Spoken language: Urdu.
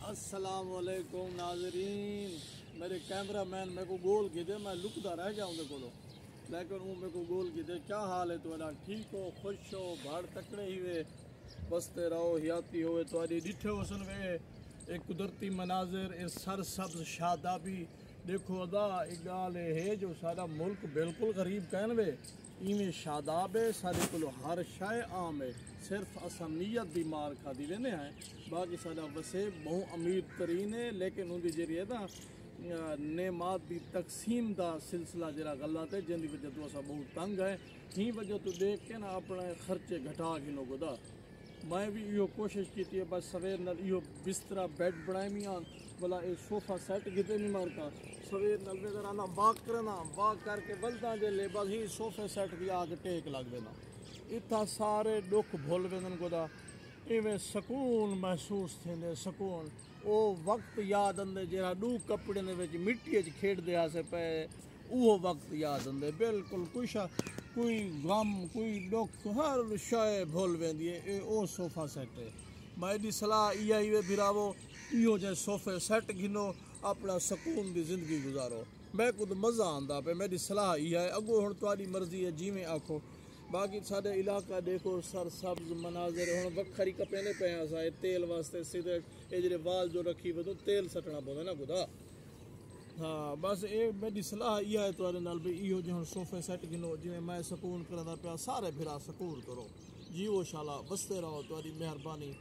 السلام علیکم ناظرین، میرے کیمرہ مین میرے کو گول کی دے، میں لکتا رہ جاؤں دے کولو، لیکن وہ میرے کو گول کی دے. کیا حال ہے تمہارا؟ ٹھیک ہو؟ خوش ہو؟ بھاڑ تکڑے ہی وے بستے رہو، حیاتی ہوئے تمہاری ڈٹھے ہو سن وے. ایک قدرتی مناظر، ایک سر سبز شادابی دیکھو ادا. ایک گال ہے جو سارا ملک بالکل غریب کہن وے ایویں شاداب ہے، سارے کولو ہر شے عام ہے، صرف اساں نیت دی مار کھا دی وینے ہیں. باقی سارا وسے بہت امیر ترین ہے، لیکن ان دی جڑی ہے نا نعمات دی تقسیم دا سلسلہ جڑا غلط ہے، جن دی وجہ تو اساں بہت تنگ ہے. ہی وجہ تو دیکھ کے نا اپنے خرچے گھٹا گھنو گدا. میں بھی یہ کوشش کی ہے، بس سویر نال یہ بسترا بیڈ بنائے میاں بلا یہ صوفہ سیٹ کتے نہیں مارتا. سویر نال میں ذرا واک کرنا، واک کر کے بلدا جے لے بس ہی صوفے سیٹ بھی آ کے ٹیک لگ دینا. اتنا سارے دکھ بھول ویندن گدا. ایویں سکون محسوس تھیندے، سکون او وقت یاد آندے جہاں دو کپڑے دے وچ مٹی وچ کھیڈدے آسے پے، وہ وقت یاد آندے. بالکل کوئی غم، کوئی دکھ، ہر شے بھول ویندی ہے. او صوفہ سیٹ ہے. میری صلاح یہ ہے بھراوو، ایو جے صوفے سیٹ گھنو، اپنا سکون دی زندگی گزارو. میں کو مزہ آندا پہ. میری صلاح یہ ہے، اگو ہن تہاڈی مرضی ہے جیویں آکھو. باقی سارے علاقہ دیکھو سر سبز مناظر. ہن وکھری کپینے پے اساں تیل واسطے سگریٹ اے جڑے وال جو رکھی ودو تیل سٹنا پوندا نا خدا. ہاں بس اے میری صلاح یہ ہے تہاڈے نال بھی ایو جے ہن صوفے سیٹ گھنو جویں میں سکون کردا پیا. سارے بھرا سکون کرو، جیو شالا بستے رہو. تہاڈی مہربانی.